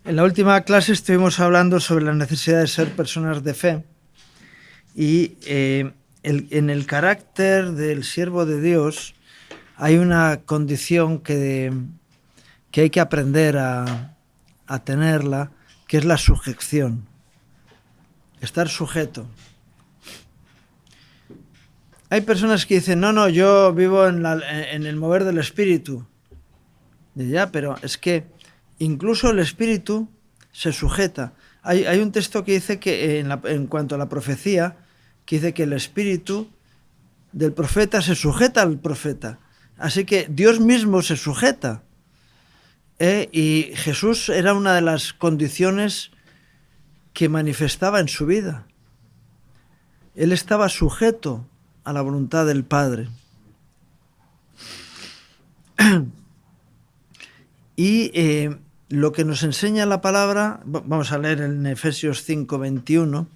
En la última clase estuvimos hablando sobre la necesidad de ser personas de fe y en el carácter del siervo de Dios hay una condición que hay que aprender a tenerla, que es la sujeción, estar sujeto. Hay personas que dicen, no, yo vivo en el mover del espíritu. Y ya, pero es que incluso el espíritu se sujeta. Hay un texto que dice que en cuanto a la profecía, que dice que el espíritu del profeta se sujeta al profeta. Así que Dios mismo se sujeta. Y Jesús era una de las condiciones que manifestaba en su vida. Él estaba sujeto a la voluntad del Padre. Y lo que nos enseña la palabra, vamos a leer en Efesios 5:21,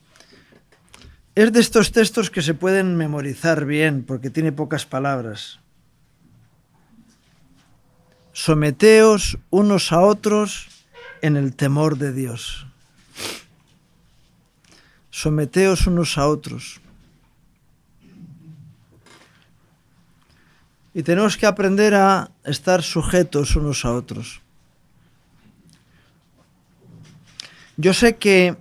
es de estos textos que se pueden memorizar bien porque tiene pocas palabras. Someteos unos a otros en el temor de Dios. Someteos unos a otros. Y tenemos que aprender a estar sujetos unos a otros. Yo sé que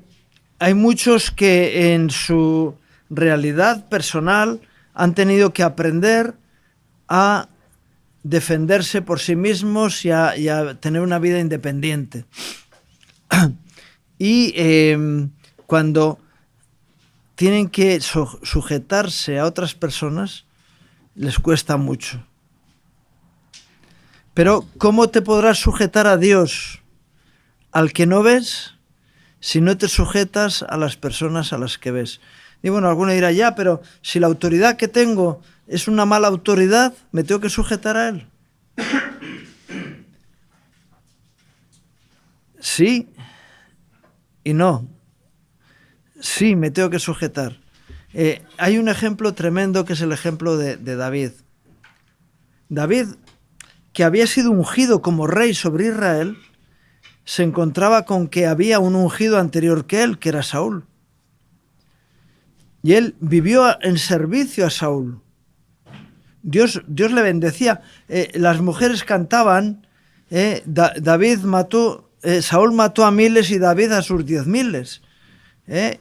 hay muchos que en su realidad personal han tenido que aprender a defenderse por sí mismos y a tener una vida independiente. Y cuando tienen que sujetarse a otras personas, les cuesta mucho. Pero ¿cómo te podrás sujetar a Dios, al que no ves, si no te sujetas a las personas a las que ves? Y bueno, alguno dirá, ya, pero si la autoridad que tengo es una mala autoridad, ¿me tengo que sujetar a él? Sí y no. Sí, me tengo que sujetar. Hay un ejemplo tremendo que es el ejemplo de David. David, que había sido ungido como rey sobre Israel, se encontraba con que había un ungido anterior que él, que era Saúl. Y él vivió en servicio a Saúl. Dios le bendecía. Las mujeres cantaban, Saúl mató a miles y David a sus 10.000.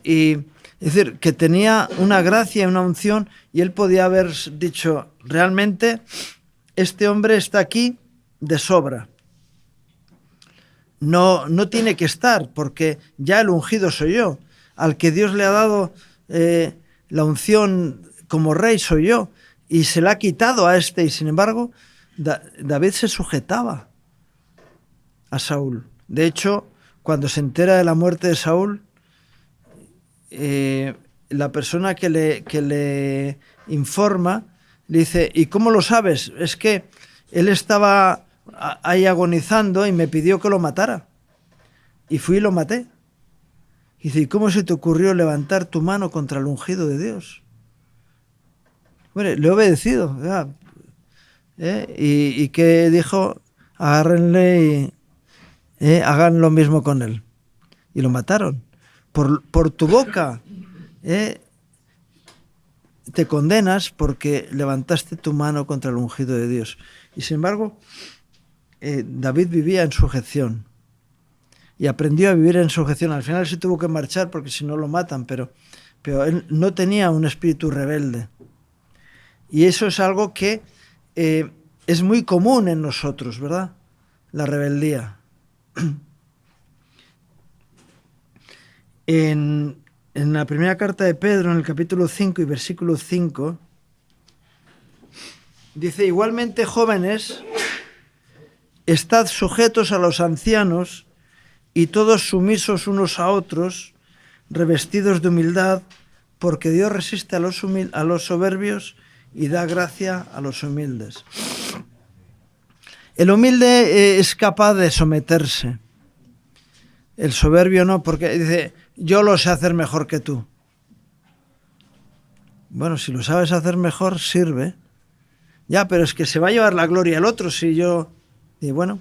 Y es decir, que tenía una gracia y una unción, y él podía haber dicho, realmente este hombre está aquí de sobra. No tiene que estar, porque ya el ungido soy yo. Al que Dios le ha dado la unción como rey soy yo, y se la ha quitado a este, y sin embargo David se sujetaba a Saúl. De hecho, cuando se entera de la muerte de Saúl, la persona que le informa le dice, ¿y cómo lo sabes? Es que él estaba ahí agonizando y me pidió que lo matara. Y fui y lo maté. Y dice, ¿y cómo se te ocurrió levantar tu mano contra el ungido de Dios? Bueno, le he obedecido. ¿Y qué dijo? Agárrenle y hagan lo mismo con él. Y lo mataron. Por tu boca te condenas porque levantaste tu mano contra el ungido de Dios. Y sin embargo, David vivía en sujeción y aprendió a vivir en sujeción. Al final se tuvo que marchar porque si no lo matan, pero él no tenía un espíritu rebelde. Y eso es algo que es muy común en nosotros, ¿verdad? La rebeldía. En la primera carta de Pedro, en el capítulo 5 y versículo 5, dice, igualmente jóvenes, estad sujetos a los ancianos y todos sumisos unos a otros, revestidos de humildad, porque Dios resiste a los soberbios y da gracia a los humildes. El humilde es capaz de someterse. El soberbio no, porque dice, yo lo sé hacer mejor que tú. Bueno, si lo sabes hacer mejor, sirve. Ya, pero es que se va a llevar la gloria el otro si yo... Y bueno,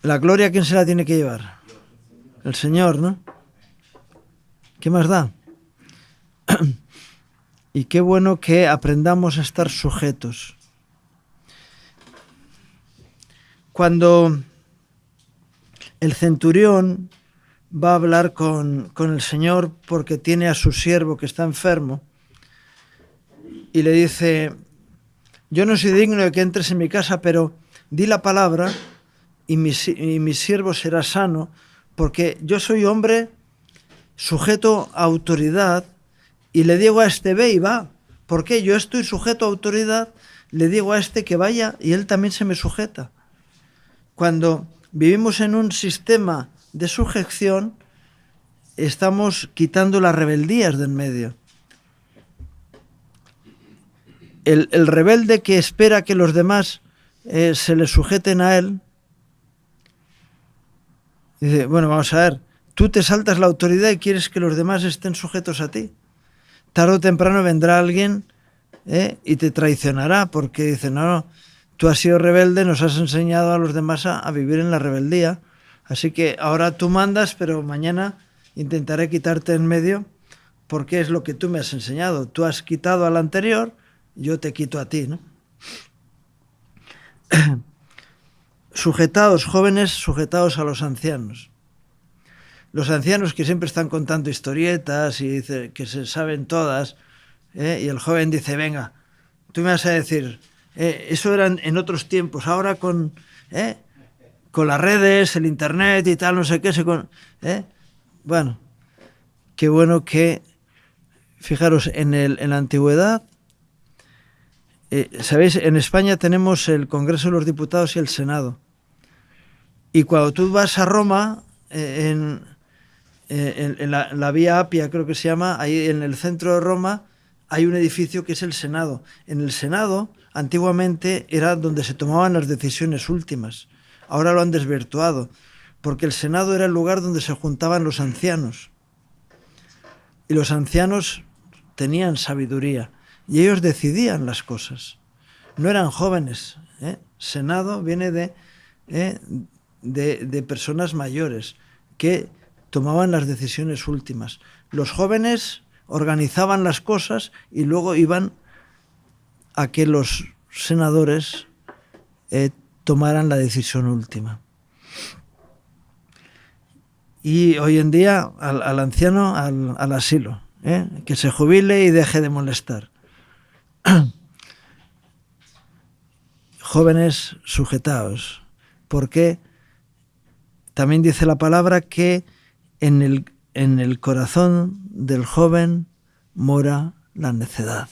La gloria, ¿quién se la tiene que llevar? El Señor, ¿no? ¿Qué más da? Y qué bueno que aprendamos a estar sujetos. Cuando el centurión va a hablar con el Señor porque tiene a su siervo que está enfermo y le dice: yo no soy digno de que entres en mi casa, pero di la palabra y mi siervo será sano, porque yo soy hombre sujeto a autoridad y le digo a este: ve y va. ¿Por qué? Yo estoy sujeto a autoridad, le digo a este que vaya y él también se me sujeta. Cuando vivimos en un sistema de sujeción, estamos quitando las rebeldías de en medio. El rebelde que espera que los demás se le sujeten a él, dice: bueno, vamos a ver, tú te saltas la autoridad y quieres que los demás estén sujetos a ti. Tarde o temprano vendrá alguien y te traicionará, porque dice: no, tú has sido rebelde, nos has enseñado a los demás a vivir en la rebeldía, así que ahora tú mandas, pero mañana intentaré quitarte en medio, porque es lo que tú me has enseñado. Tú has quitado al anterior, yo te quito a ti, ¿no? Sujetaos, jóvenes, sujetaos a los ancianos. Los ancianos que siempre están contando historietas y dice que se saben todas, y el joven dice: venga, tú me vas a decir, eso era en otros tiempos, ahora con las redes, el internet y tal, no sé qué, bueno, qué bueno que, fijaros, en la antigüedad, ¿sabéis? En España tenemos el Congreso de los Diputados y el Senado. Y cuando tú vas a Roma, en la Vía Apia, creo que se llama, ahí en el centro de Roma, hay un edificio que es el Senado. En el Senado, antiguamente, era donde se tomaban las decisiones últimas. Ahora lo han desvirtuado, porque el Senado era el lugar donde se juntaban los ancianos. Y los ancianos tenían sabiduría y ellos decidían las cosas. No eran jóvenes. Senado viene de personas mayores que tomaban las decisiones últimas. Los jóvenes organizaban las cosas y luego iban a que los senadores tomaran la decisión última. Y hoy en día al anciano al asilo, que se jubile y deje de molestar. Jóvenes, sujetaos, porque también dice la palabra que en el corazón del joven mora la necedad,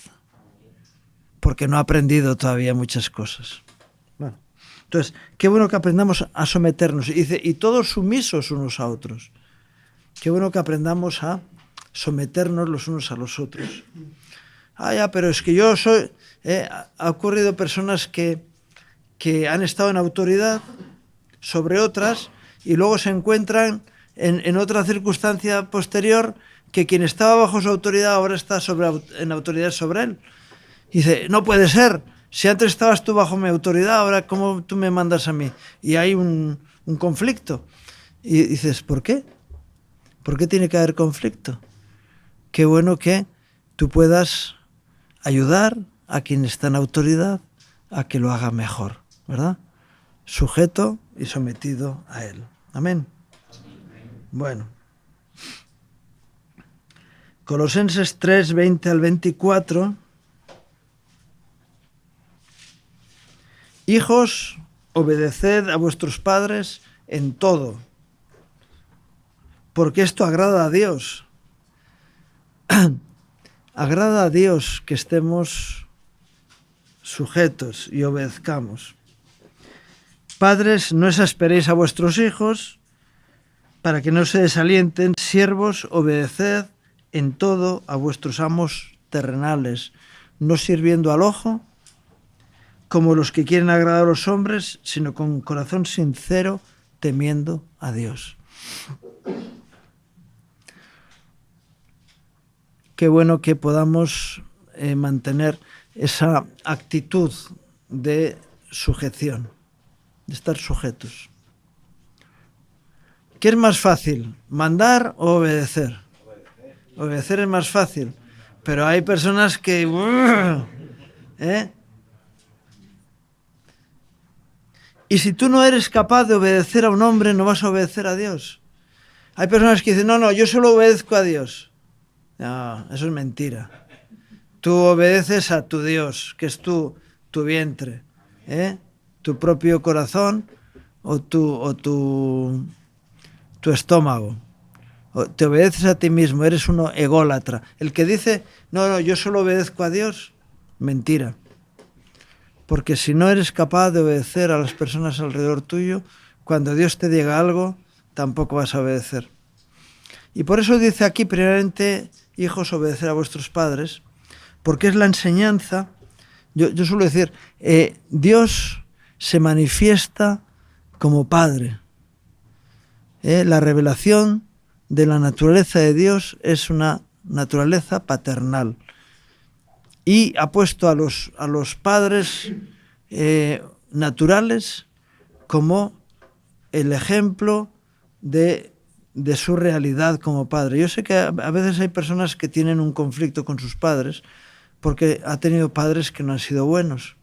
porque no ha aprendido todavía muchas cosas. Bueno, entonces, qué bueno que aprendamos a someternos. Y dice: y todos sumisos unos a otros. Qué bueno que aprendamos a someternos los unos a los otros. Pero es que yo soy... ha ocurrido personas que han estado en autoridad sobre otras y luego se encuentran en otra circunstancia posterior que quien estaba bajo su autoridad ahora está en autoridad sobre él. Y dice: no puede ser, si antes estabas tú bajo mi autoridad, ahora ¿cómo tú me mandas a mí? Y hay un conflicto. Y dices: ¿por qué? ¿Por qué tiene que haber conflicto? Qué bueno que tú puedas ayudar a quien está en autoridad a que lo haga mejor, ¿verdad? Sujeto y sometido a él. Amén. Bueno. Colosenses 3, 20 al 24. Hijos, obedeced a vuestros padres en todo, porque esto agrada a Dios. Agrada a Dios que estemos sujetos y obedezcamos. Padres, no exasperéis a vuestros hijos para que no se desalienten. Siervos, obedeced en todo a vuestros amos terrenales, no sirviendo al ojo como los que quieren agradar a los hombres, sino con corazón sincero, temiendo a Dios. Qué bueno que podamos mantener esa actitud de sujeción, de estar sujetos. ¿Qué es más fácil, mandar o obedecer? Obedecer es más fácil, pero hay personas que... ¿eh? Y si tú no eres capaz de obedecer a un hombre, no vas a obedecer a Dios. Hay personas que dicen, no, yo solo obedezco a Dios. No, eso es mentira. Tú obedeces a tu Dios, que es tu vientre, tu propio corazón o tu estómago. Te obedeces a ti mismo, eres uno ególatra. El que dice, no, yo solo obedezco a Dios, mentira. Porque si no eres capaz de obedecer a las personas alrededor tuyo, cuando Dios te diga algo, tampoco vas a obedecer. Y por eso dice aquí, primeramente, hijos, obedecer a vuestros padres, porque es la enseñanza. Yo suelo decir, Dios se manifiesta como Padre. La revelación de la naturaleza de Dios es una naturaleza paternal. Y ha puesto a los padres naturales como el ejemplo de su realidad como padre. Yo sé que a veces hay personas que tienen un conflicto con sus padres porque ha tenido padres que no han sido buenos.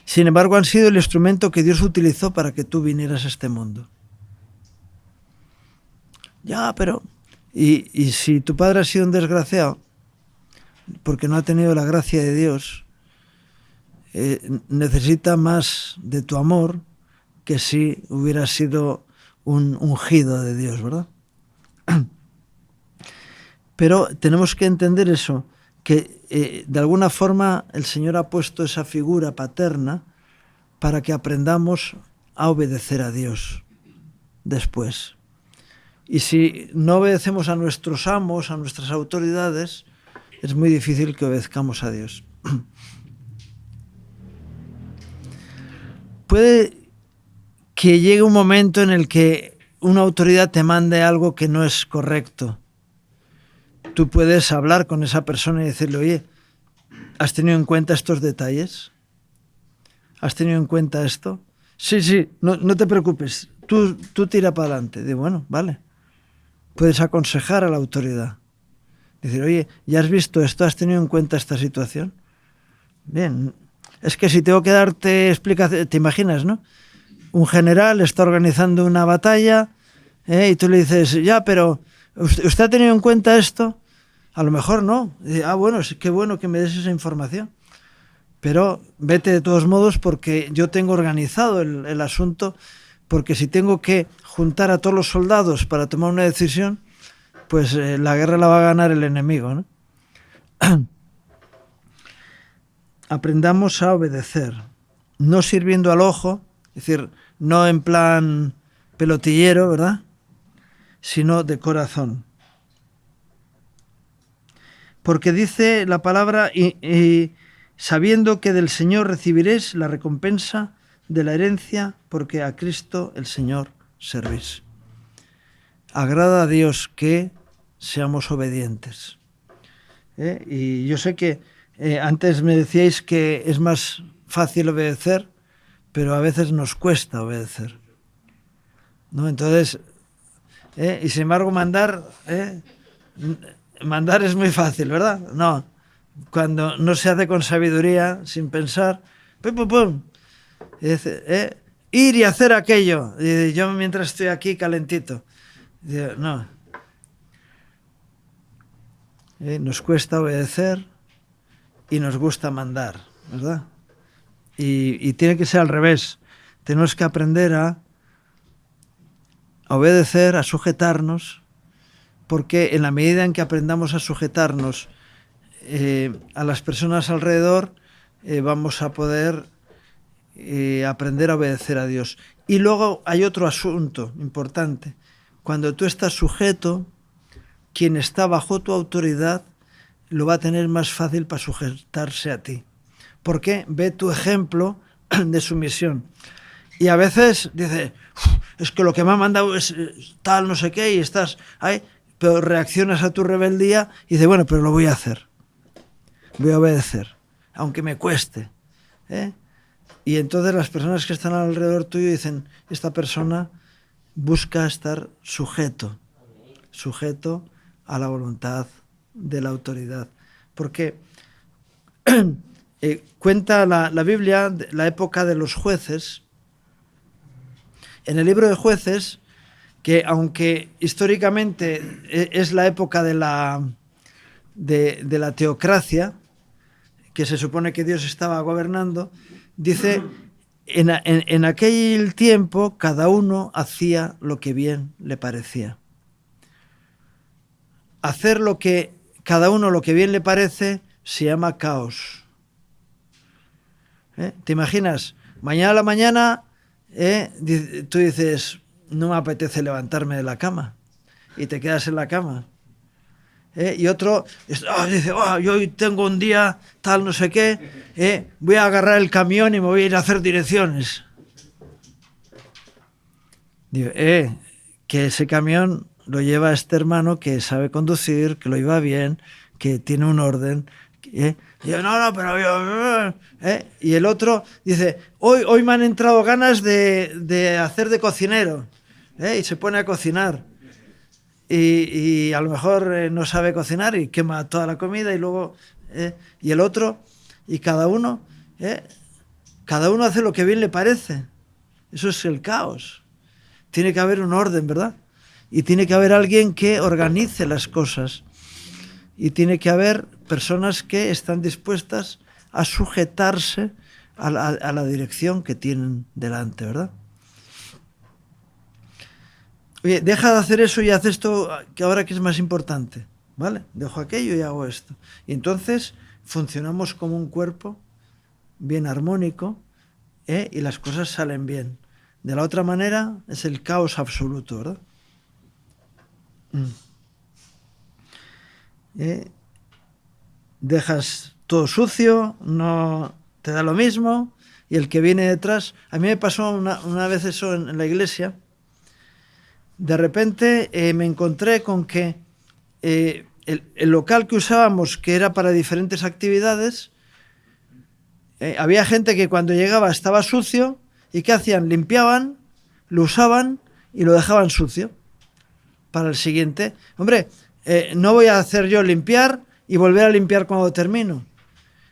Sin embargo, han sido el instrumento que Dios utilizó para que tú vinieras a este mundo. Ya, pero... Y si tu padre ha sido un desgraciado, porque no ha tenido la gracia de Dios, necesita más de tu amor que si hubiera sido un ungido de Dios, ¿verdad? Pero tenemos que entender eso, que de alguna forma el Señor ha puesto esa figura paterna para que aprendamos a obedecer a Dios después. Y si no obedecemos a nuestros amos, a nuestras autoridades, es muy difícil que obedezcamos a Dios. Puede que llegue un momento en el que una autoridad te mande algo que no es correcto. Tú puedes hablar con esa persona y decirle, oye, ¿has tenido en cuenta estos detalles? ¿Has tenido en cuenta esto? Sí, no te preocupes, tú tira para adelante. Digo, bueno, vale. Puedes aconsejar a la autoridad. Decir, oye, ¿ya has visto esto? ¿Has tenido en cuenta esta situación? Bien, es que si tengo que darte explicaciones, te imaginas, ¿no? Un general está organizando una batalla y tú le dices, ya, pero ¿usted ha tenido en cuenta esto? A lo mejor no. Y dice, bueno, qué bueno que me des esa información. Pero vete de todos modos porque yo tengo organizado el asunto, porque si tengo que juntar a todos los soldados para tomar una decisión, pues la guerra la va a ganar el enemigo, ¿no? Aprendamos a obedecer, no sirviendo al ojo, es decir, no en plan pelotillero, ¿verdad? Sino de corazón. Porque dice la palabra, y sabiendo que del Señor recibiréis la recompensa de la herencia, porque a Cristo el Señor servís. Agrada a Dios que seamos obedientes. Y yo sé que antes me decíais que es más fácil obedecer, pero a veces nos cuesta obedecer, ¿no? Entonces, y sin embargo mandar es muy fácil, ¿verdad? No, cuando no se hace con sabiduría, sin pensar, pum, pum, pum, y dice, ir y hacer aquello, y yo mientras estoy aquí calentito. Y digo, no. Nos cuesta obedecer y nos gusta mandar, ¿verdad? Y tiene que ser al revés. Tenemos que aprender a obedecer, a sujetarnos, porque en la medida en que aprendamos a sujetarnos a las personas alrededor, vamos a poder aprender a obedecer a Dios. Y luego hay otro asunto importante. Cuando tú estás sujeto, quien está bajo tu autoridad lo va a tener más fácil para sujetarse a ti. Porque ve tu ejemplo de sumisión. Y a veces dice, es que lo que me ha mandado es tal, no sé qué, y estás ahí, pero reaccionas a tu rebeldía y dices, bueno, pero lo voy a hacer. Voy a obedecer, aunque me cueste. Y entonces las personas que están alrededor tuyo dicen, esta persona busca estar sujeto a la voluntad de la autoridad. Porque cuenta la Biblia la época de los jueces. En el libro de Jueces, que aunque históricamente es la época de la teocracia, que se supone que Dios estaba gobernando, dice, en aquel tiempo cada uno hacía lo que bien le parecía. Hacer cada uno lo que bien le parece se llama caos. ¿Te imaginas? Mañana a la mañana tú dices, no me apetece levantarme de la cama, y te quedas en la cama. Y otro dice, yo hoy tengo un día tal no sé qué, voy a agarrar el camión y me voy a ir a hacer direcciones. Digo, que ese camión lo lleva este hermano que sabe conducir, que lo lleva bien, que tiene un orden. Digo, no, pero yo... Y el otro dice, hoy me han entrado ganas de hacer de cocinero. Y se pone a cocinar. Y a lo mejor no sabe cocinar y quema toda la comida y luego... y el otro, y cada uno hace lo que bien le parece. Eso es el caos. Tiene que haber un orden, ¿verdad? Y tiene que haber alguien que organice las cosas. Y tiene que haber personas que están dispuestas a sujetarse a la dirección que tienen delante, ¿verdad? Oye, deja de hacer eso y haz esto que ahora que es más importante, ¿vale? Dejo aquello y hago esto. Y entonces funcionamos como un cuerpo bien armónico, y las cosas salen bien. De la otra manera es el caos absoluto, ¿verdad? Dejas todo sucio, no te da lo mismo, y el que viene detrás... A mí me pasó una vez eso en la iglesia. De repente me encontré con que el local que usábamos, que era para diferentes actividades, había gente que cuando llegaba estaba sucio, y ¿qué hacían? Limpiaban, lo usaban y lo dejaban sucio para el siguiente. Hombre, no voy a hacer yo limpiar y volver a limpiar cuando termino.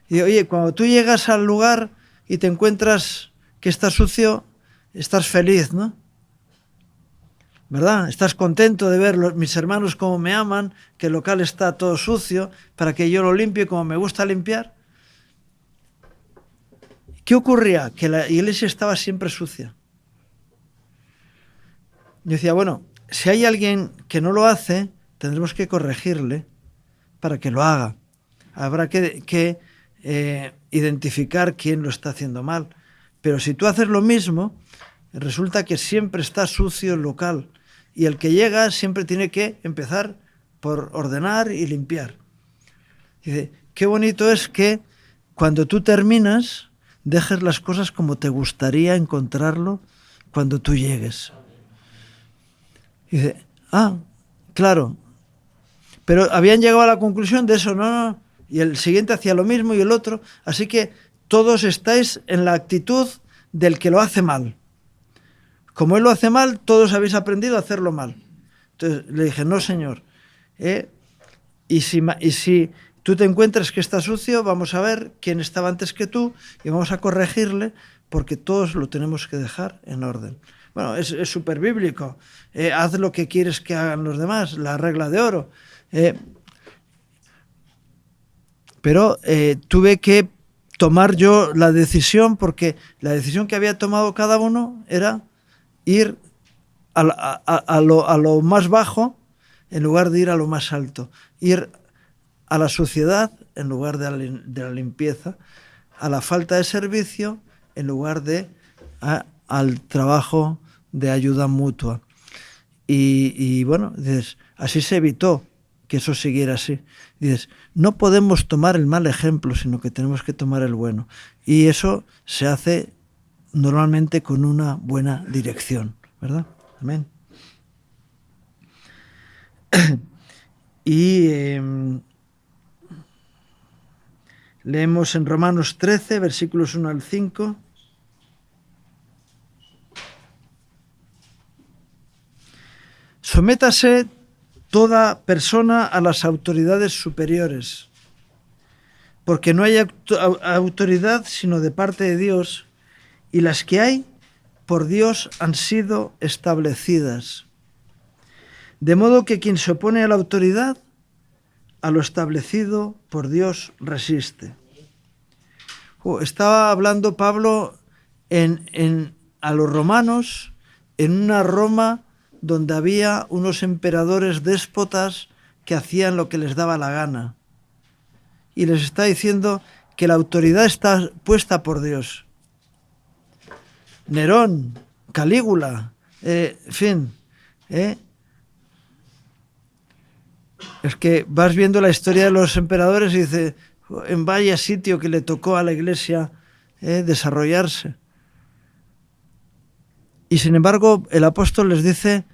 Y oye, cuando tú llegas al lugar y te encuentras que está sucio, estás feliz, ¿no? ¿Verdad? Estás contento de ver mis hermanos cómo me aman, que el local está todo sucio, para que yo lo limpie como me gusta limpiar. ¿Qué ocurría? Que la iglesia estaba siempre sucia. Yo decía, bueno, si hay alguien que no lo hace, tendremos que corregirle para que lo haga. Habrá que identificar quién lo está haciendo mal. Pero si tú haces lo mismo, resulta que siempre está sucio el local. Y el que llega siempre tiene que empezar por ordenar y limpiar. Dice, qué bonito es que cuando tú terminas, dejes las cosas como te gustaría encontrarlo cuando tú llegues. Dice, claro. Pero habían llegado a la conclusión de eso, no. Y el siguiente hacía lo mismo y el otro. Así que todos estáis en la actitud del que lo hace mal. Como él lo hace mal, todos habéis aprendido a hacerlo mal. Entonces le dije, no, señor. Y si tú te encuentras que está sucio, vamos a ver quién estaba antes que tú y vamos a corregirle, porque todos lo tenemos que dejar en orden. Bueno, es súper bíblico. Haz lo que quieres que hagan los demás, la regla de oro. Pero tuve que tomar yo la decisión, porque la decisión que había tomado cada uno era ir a lo más bajo en lugar de ir a lo más alto, ir a la suciedad en lugar de la limpieza, a la falta de servicio en lugar de al trabajo de ayuda mutua. Y bueno, dices, así se evitó que eso siguiera así. Dices, no podemos tomar el mal ejemplo, sino que tenemos que tomar el bueno. Y eso se hace normalmente con una buena dirección, ¿verdad? Amén. Y leemos en Romanos 13, versículos 1 al 5. Sométase toda persona a las autoridades superiores, porque no hay autoridad sino de parte de Dios, y las que hay por Dios han sido establecidas. De modo que quien se opone a la autoridad, a lo establecido por Dios resiste. Estaba hablando Pablo a los romanos en una Roma donde había unos emperadores déspotas que hacían lo que les daba la gana. Y les está diciendo que la autoridad está puesta por Dios. Nerón, Calígula, en fin. Es que vas viendo la historia de los emperadores y dices, en vaya sitio que le tocó a la iglesia desarrollarse. Y sin embargo, el apóstol les dice,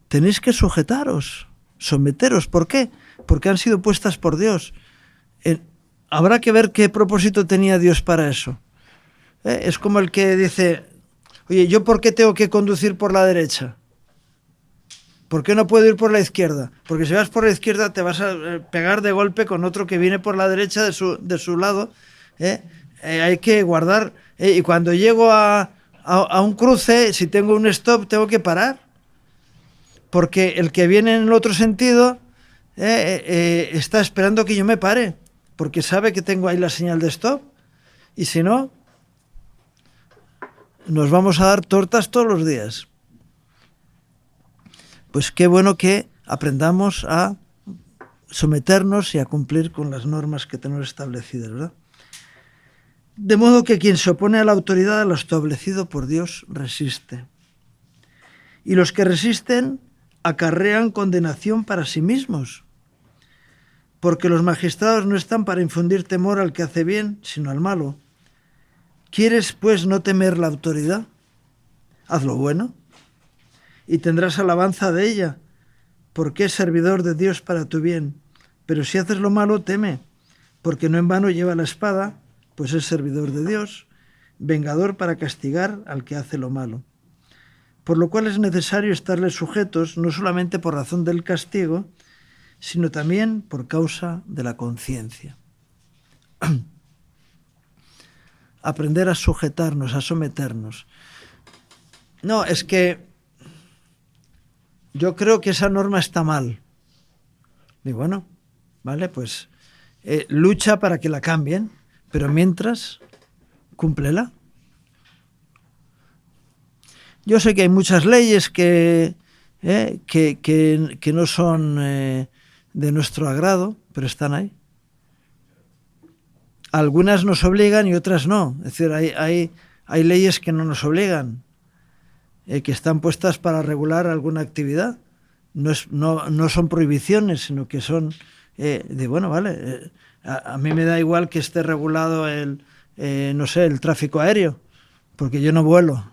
tenéis que sujetaros, someteros. ¿Por qué? Porque han sido puestas por Dios. Habrá que ver qué propósito tenía Dios para eso. Es como el que dice, oye, ¿yo por qué tengo que conducir por la derecha? ¿Por qué no puedo ir por la izquierda? Porque si vas por la izquierda te vas a pegar de golpe con otro que viene por la derecha de su lado. Hay que guardar. Y cuando llego a un cruce, si tengo un stop, tengo que parar. Porque el que viene en el otro sentido está esperando que yo me pare. Porque sabe que tengo ahí la señal de stop. Y si no, nos vamos a dar tortas todos los días. Pues qué bueno que aprendamos a someternos y a cumplir con las normas que tenemos establecidas, ¿verdad? De modo que quien se opone a la autoridad, a lo establecido por Dios, resiste. Y los que resisten acarrean condenación para sí mismos, porque los magistrados no están para infundir temor al que hace bien, sino al malo. ¿Quieres, pues, no temer la autoridad? Haz lo bueno y tendrás alabanza de ella, porque es servidor de Dios para tu bien. Pero si haces lo malo, teme, porque no en vano lleva la espada, pues es servidor de Dios, vengador para castigar al que hace lo malo. Por lo cual es necesario estarles sujetos, no solamente por razón del castigo, sino también por causa de la conciencia. Aprender a sujetarnos, a someternos. No, es que yo creo que esa norma está mal. Y bueno, vale, pues lucha para que la cambien, pero mientras, cúmplela. Yo sé que hay muchas leyes que no son de nuestro agrado, pero están ahí. Algunas nos obligan y otras no. Es decir, hay leyes que no nos obligan, que están puestas para regular alguna actividad. No son prohibiciones, sino que son bueno, vale, a mí me da igual que esté regulado el tráfico aéreo, porque yo no vuelo.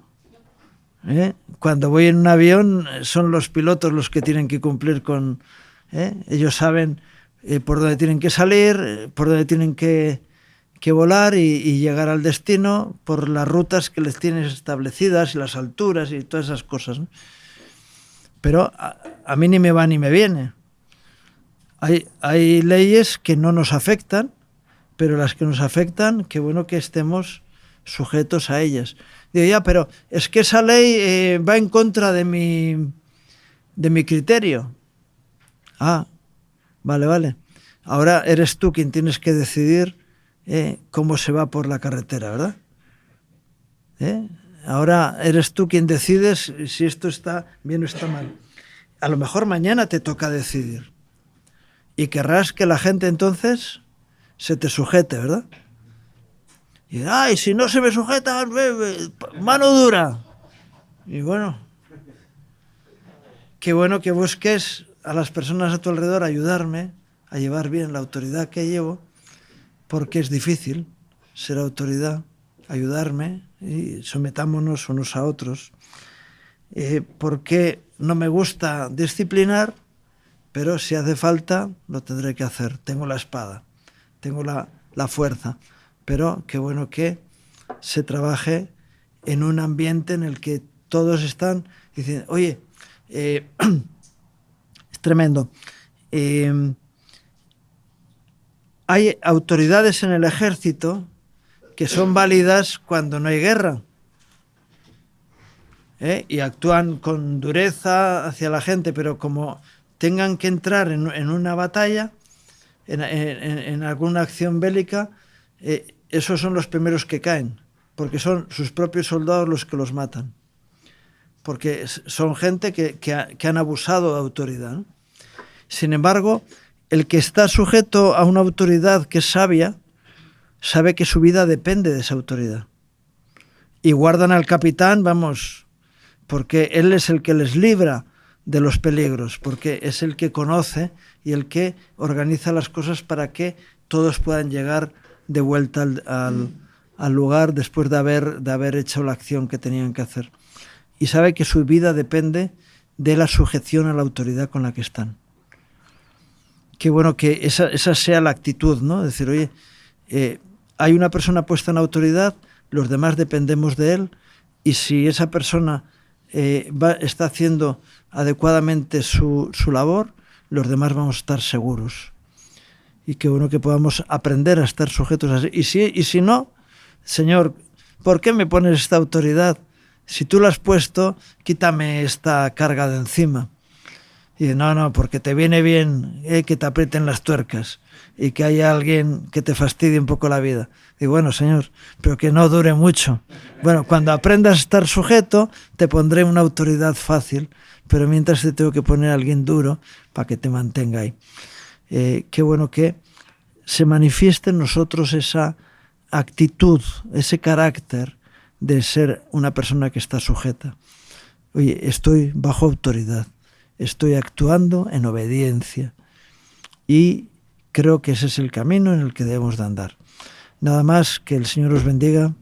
Cuando voy en un avión son los pilotos los que tienen que cumplir con... ellos saben por dónde tienen que salir, por dónde tienen que volar y llegar al destino por las rutas que les tienen establecidas y las alturas y todas esas cosas, ¿no? Pero a mí ni me va ni me viene. Hay leyes que no nos afectan, pero las que nos afectan, qué bueno que estemos sujetos a ellas. Digo, ya, pero es que esa ley va en contra de mi criterio. Ah, vale. Ahora eres tú quien tienes que decidir cómo se va por la carretera, ¿verdad? Ahora eres tú quien decides si esto está bien o está mal. A lo mejor mañana te toca decidir. Y querrás que la gente entonces se te sujete, ¿verdad? Y ay, si no se me sujeta, mano dura. Y bueno, qué bueno que busques a las personas a tu alrededor ayudarme a llevar bien la autoridad que llevo, porque es difícil ser autoridad, ayudarme y sometámonos unos a otros. Porque no me gusta disciplinar, pero si hace falta lo tendré que hacer. Tengo la espada, tengo la fuerza, pero qué bueno que se trabaje en un ambiente en el que todos están diciendo, oye, tremendo. Hay autoridades en el ejército que son válidas cuando no hay guerra. Y actúan con dureza hacia la gente, pero como tengan que entrar en una batalla, en alguna acción bélica, esos son los primeros que caen, porque son sus propios soldados los que los matan, porque son gente que han abusado de autoridad, ¿no? Sin embargo, el que está sujeto a una autoridad que es sabia, sabe que su vida depende de esa autoridad. Y guardan al capitán, vamos, porque él es el que les libra de los peligros, porque es el que conoce y el que organiza las cosas para que todos puedan llegar de vuelta al lugar después de haber hecho la acción que tenían que hacer. Y sabe que su vida depende de la sujeción a la autoridad con la que están. Qué bueno que esa sea la actitud, ¿no? Decir, oye, hay una persona puesta en autoridad, los demás dependemos de él, y si esa persona está haciendo adecuadamente su labor, los demás vamos a estar seguros. Y qué bueno que podamos aprender a estar sujetos así. Y si no, Señor, ¿por qué me pones esta autoridad? Si tú la has puesto, quítame esta carga de encima. Y no, porque te viene bien que te aprieten las tuercas y que haya alguien que te fastidie un poco la vida. Y bueno, Señor, pero que no dure mucho. Bueno, cuando aprendas a estar sujeto, te pondré una autoridad fácil, pero mientras te tengo que poner a alguien duro para que te mantenga ahí. Qué bueno que se manifieste en nosotros esa actitud, ese carácter de ser una persona que está sujeta. Oye, estoy bajo autoridad, estoy actuando en obediencia y creo que ese es el camino en el que debemos de andar. Nada más, que el Señor os bendiga